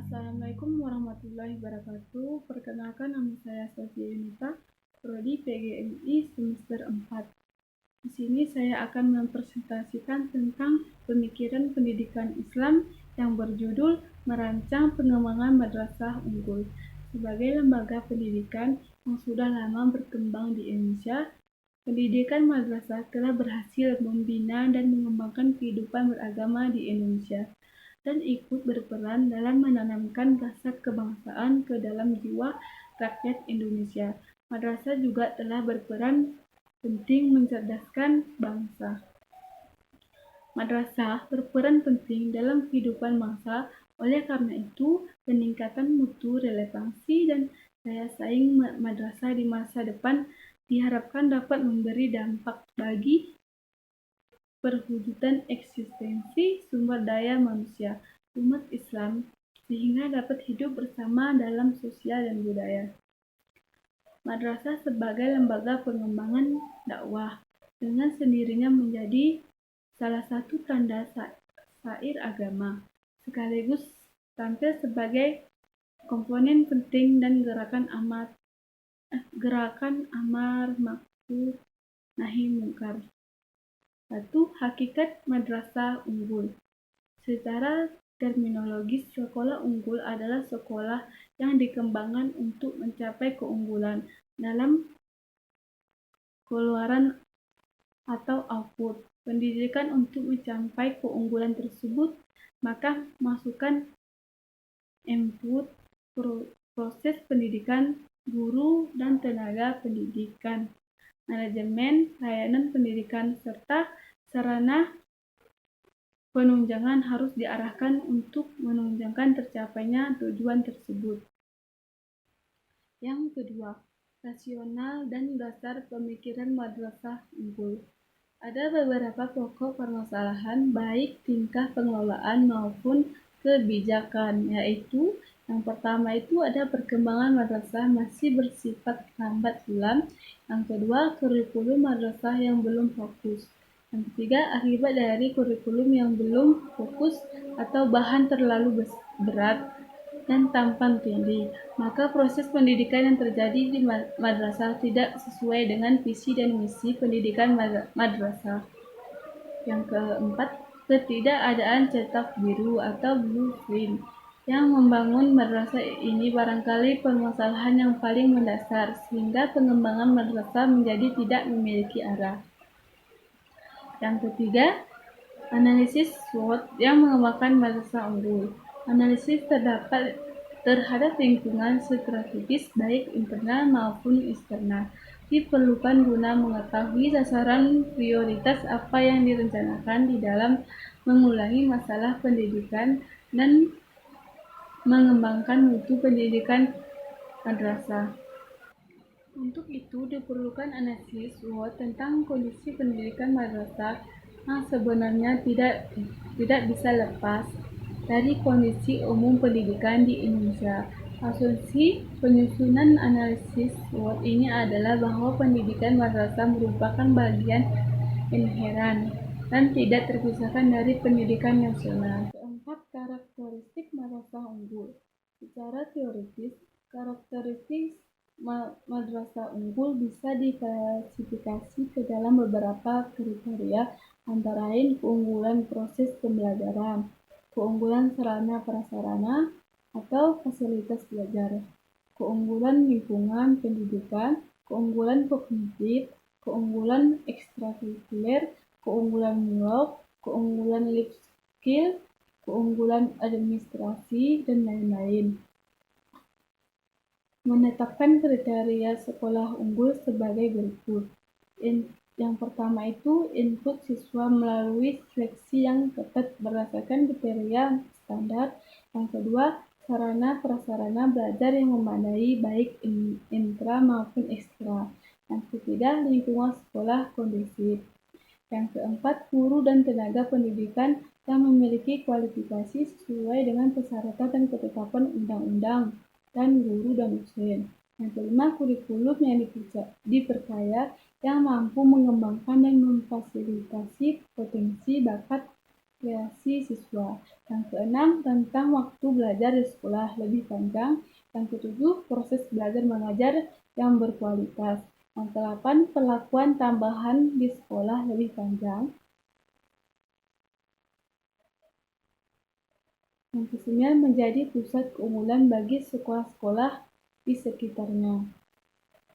Assalamualaikum warahmatullahi wabarakatuh. Perkenalkan, nama saya Sofia Yunita, Prodi PGMI semester 4. Di sini saya akan mempresentasikan tentang pemikiran pendidikan Islam yang berjudul Merancang Pengembangan Madrasah Unggul. Sebagai lembaga pendidikan yang sudah lama berkembang di Indonesia, pendidikan madrasah telah berhasil membina dan mengembangkan kehidupan beragama di Indonesia dan ikut berperan dalam menanamkan rasa kebangsaan ke dalam jiwa rakyat Indonesia. Madrasah juga telah berperan penting mencerdaskan bangsa. Madrasah berperan penting dalam kehidupan bangsa. Oleh karena itu, peningkatan mutu, relevansi, dan daya saing madrasah di masa depan diharapkan dapat memberi dampak bagi perwujudan eksistensi sumber daya manusia umat Islam sehingga dapat hidup bersama dalam sosial dan budaya. Madrasah sebagai lembaga pengembangan dakwah dengan sendirinya menjadi salah satu tanda syair agama, sekaligus tampil sebagai komponen penting dan gerakan amar ma'ruf nahi munkar. Satu, hakikat madrasah unggul. Secara terminologis, sekolah unggul adalah sekolah yang dikembangkan untuk mencapai keunggulan dalam keluaran atau output pendidikan. Untuk mencapai keunggulan tersebut, maka masukkan input, proses pendidikan, guru dan tenaga pendidikan, manajemen, layanan pendidikan, serta sarana penunjangan harus diarahkan untuk menunjang tercapainya tujuan tersebut. Yang kedua, rasional dan dasar pemikiran madrasah unggul. Ada beberapa pokok permasalahan baik tingkah pengelolaan maupun kebijakan, yaitu yang pertama itu ada perkembangan madrasah masih bersifat lambat sulam. Yang kedua, kurikulum madrasah yang belum fokus. Yang ketiga, akibat dari kurikulum yang belum fokus atau bahan terlalu berat dan tampan tinggi, maka proses pendidikan yang terjadi di madrasah tidak sesuai dengan visi dan misi pendidikan madrasah. Yang keempat, ketidakadaan cetak biru atau blueprint yang membangun madrasah ini barangkali permasalahan yang paling mendasar, sehingga pengembangan madrasah menjadi tidak memiliki arah. Yang ketiga, analisis SWOT yang mengembangkan madrasah unggul. Analisis terhadap lingkungan strategis baik internal maupun eksternal diperlukan guna mengetahui sasaran prioritas apa yang direncanakan di dalam mengulangi masalah pendidikan dan mengembangkan mutu pendidikan madrasah. Untuk itu diperlukan analisis SWOT tentang kondisi pendidikan madrasah yang sebenarnya tidak bisa lepas dari kondisi umum pendidikan di Indonesia. Asumsi penyusunan analisis SWOT ini adalah bahwa pendidikan madrasah merupakan bagian inheran dan tidak terpisahkan dari pendidikan nasional. Keempat, karakteristik madrasah unggul. Secara teoritis, karakteristik madrasah unggul bisa diklasifikasi ke dalam beberapa kriteria, antara lain keunggulan proses pembelajaran, keunggulan sarana prasarana atau fasilitas belajar, keunggulan lingkungan pendidikan, keunggulan kognitif, keunggulan ekstrakurikuler, keunggulan moral, keunggulan life skill, keunggulan administrasi, dan lain-lain. Menetapkan kriteria sekolah unggul sebagai berikut. Yang pertama itu input siswa melalui seleksi yang ketat berdasarkan kriteria standar. Yang kedua, sarana prasarana belajar yang memadai baik intra maupun ekstra. Yang ketiga, lingkungan sekolah kondusif. Yang keempat, guru dan tenaga pendidikan yang memiliki kualifikasi sesuai dengan persyaratan dan ketetapan undang-undang dan guru dan dosen. Yang kelima, kurikulum yang diperkaya yang mampu mengembangkan dan memfasilitasi potensi bakat kreasi siswa. Yang keenam, tentang waktu belajar di sekolah lebih panjang. Yang ketujuh, proses belajar mengajar yang berkualitas. Yang kedelapan, perlakuan tambahan di sekolah lebih panjang. Yang kesembilan, menjadi pusat keunggulan bagi sekolah-sekolah di sekitarnya.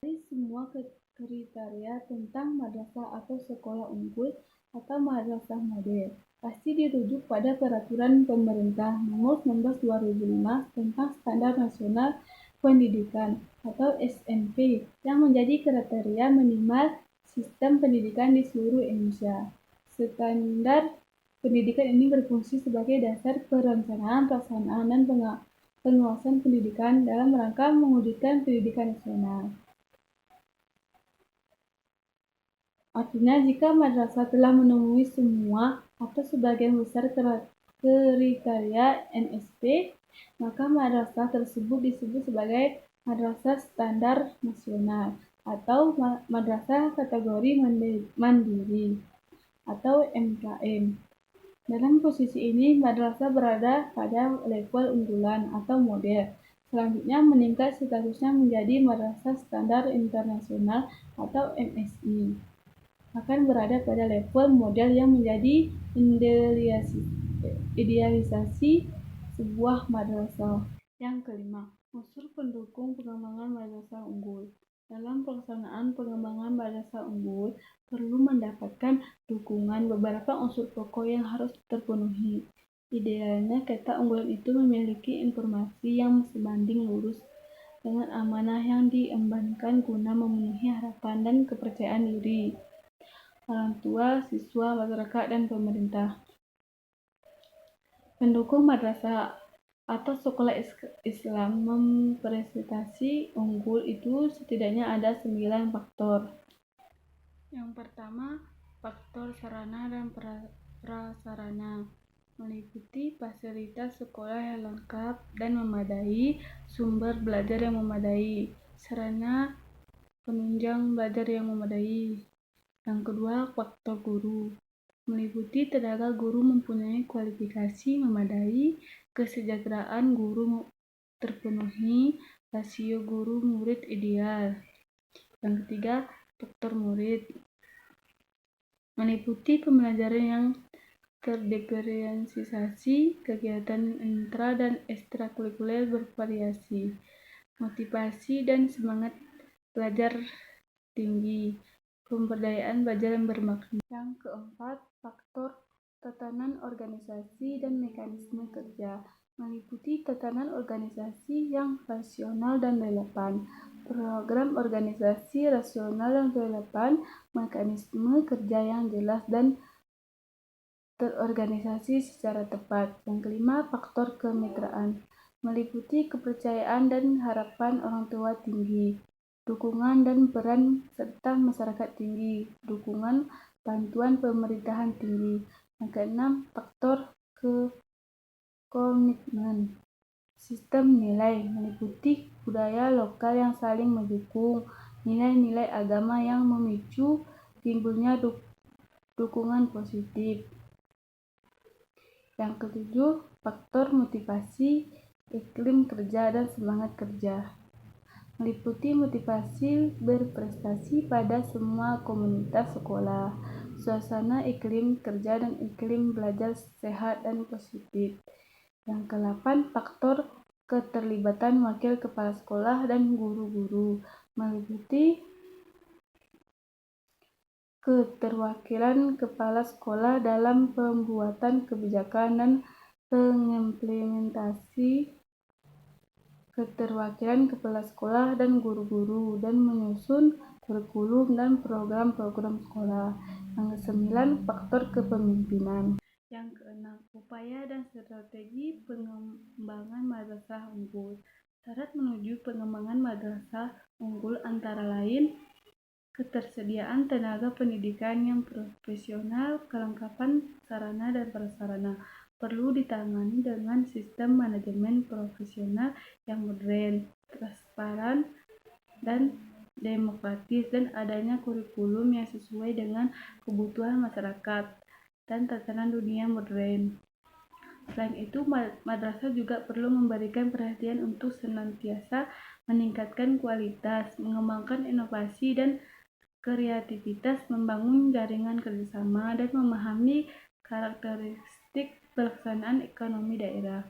Dari semua kriteria tentang madrasah atau sekolah unggul atau madrasah model pasti dirujuk pada Peraturan Pemerintah Nomor 19 2005 tentang Standar Nasional Pendidikan atau SMP yang menjadi kriteria minimal sistem pendidikan di seluruh Indonesia. Standar pendidikan ini berfungsi sebagai dasar perencanaan, pelaksanaan, dan pengawasan pendidikan dalam rangka mewujudkan pendidikan nasional. Artinya, jika madrasah telah memenuhi semua atau sebagian besar kriteria NSP, maka madrasah tersebut disebut sebagai madrasah standar nasional atau madrasah kategori mandiri atau MKM. Dalam posisi ini, madrasah berada pada level unggulan atau model. Selanjutnya meningkat statusnya menjadi madrasah standar internasional atau MSI. Akan berada pada level model yang menjadi idealisasi sebuah madrasah. Yang kelima, unsur pendukung pengembangan madrasah unggul. Dalam pelaksanaan pengembangan madrasah unggul, perlu mendapatkan dukungan beberapa unsur pokok yang harus terpenuhi. Idealnya, kata unggulan itu memiliki informasi yang sebanding lurus dengan amanah yang diembankan guna memenuhi harapan dan kepercayaan diri orang tua, siswa, masyarakat, dan pemerintah. Pendukung madrasah atau sekolah Islam mempresentasi unggul itu setidaknya ada 9 faktor. Yang pertama, faktor sarana dan prasarana, meliputi fasilitas sekolah yang lengkap dan memadai, sumber belajar yang memadai, sarana penunjang belajar yang memadai. Yang kedua, faktor guru, meliputi tenaga guru mempunyai kualifikasi memadai, kesejahteraan guru terpenuhi, rasio guru murid ideal. Yang ketiga, faktor murid, meliputi pembelajaran yang terdiferensiasi, kegiatan intra dan ekstrakurikuler bervariasi, motivasi dan semangat belajar tinggi, pemberdayaan belajar yang bermakna. Yang keempat, faktor tatanan organisasi dan mekanisme kerja, meliputi tatanan organisasi yang rasional dan relevan, program organisasi rasional dan relevan, mekanisme kerja yang jelas dan terorganisasi secara tepat. Yang kelima, faktor kemitraan, meliputi kepercayaan dan harapan orang tua tinggi, dukungan dan peran serta masyarakat tinggi, dukungan bantuan pemerintahan tinggi. Yang keenam, faktor komitmen, sistem nilai, meliputi budaya lokal yang saling mendukung, nilai-nilai agama yang memicu timbulnya dukungan positif. Yang ketujuh, faktor motivasi, iklim kerja dan semangat kerja, meliputi motivasi berprestasi pada semua komunitas sekolah, suasana iklim kerja dan iklim belajar sehat dan positif. Yang ke-8, faktor keterlibatan wakil kepala sekolah dan guru-guru, meliputi keterwakilan kepala sekolah dalam pembuatan kebijakan dan pengimplementasi keterwakilan kepala sekolah dan guru-guru dan menyusun kurikulum dan program-program sekolah. Yang ke-9, faktor kepemimpinan. Yang ke-6, upaya dan strategi pengembangan madrasah unggul. Syarat menuju pengembangan madrasah unggul antara lain ketersediaan tenaga pendidikan yang profesional, kelengkapan sarana dan prasarana. Perlu ditangani dengan sistem manajemen profesional yang modern, transparan, dan demokratis, dan adanya kurikulum yang sesuai dengan kebutuhan masyarakat. dan tatanan dunia modern. Selain itu, madrasah juga perlu memberikan perhatian untuk senantiasa meningkatkan kualitas, mengembangkan inovasi dan kreativitas, membangun jaringan kerjasama, dan memahami karakteristik pelaksanaan ekonomi daerah.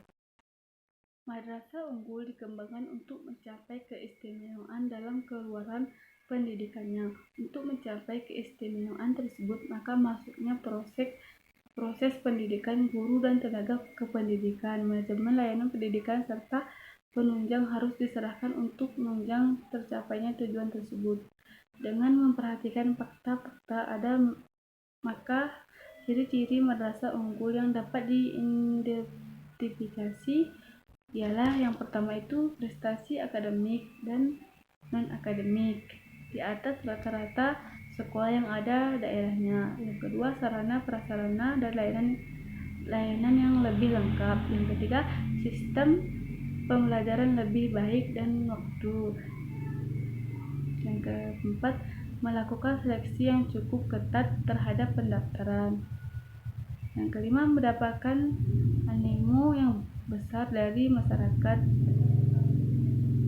Madrasah unggul dikembangkan untuk mencapai keistimewaan dalam keluaran pendidikannya. Untuk mencapai keistimewaan tersebut, maka masuknya proses pendidikan guru dan tenaga kependidikan, manajemen layanan pendidikan, serta penunjang harus diserahkan untuk menunjang tercapainya tujuan tersebut. Dengan memperhatikan fakta-fakta ada, maka ciri-ciri madrasah unggul yang dapat diidentifikasi ialah yang pertama itu prestasi akademik dan non-akademik di atas rata-rata sekolah yang ada daerahnya. Yang kedua, sarana prasarana dan layanan yang lebih lengkap. Yang ketiga, sistem pembelajaran lebih baik dan waktu. Yang keempat, melakukan seleksi yang cukup ketat terhadap pendaftaran. Yang kelima, mendapatkan animo yang besar dari masyarakat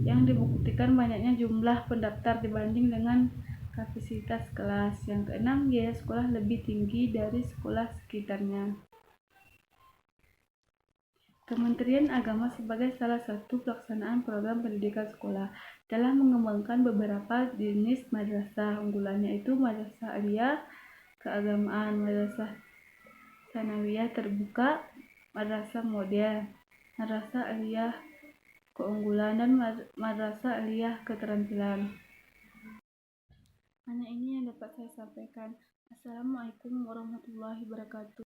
yang dibuktikan banyaknya jumlah pendaftar dibanding dengan kapasitas kelas. Yang keenam, biaya sekolah lebih tinggi dari sekolah sekitarnya. Kementerian Agama sebagai salah satu pelaksanaan program pendidikan sekolah telah mengembangkan beberapa jenis madrasah unggulannya, itu madrasah aliyah keagamaan, madrasah sanawiyah terbuka, madrasah model, madrasah aliyah keunggulan, dan madrasah aliyah keterampilan. Hanya ini yang dapat saya sampaikan. Assalamualaikum warahmatullahi wabarakatuh.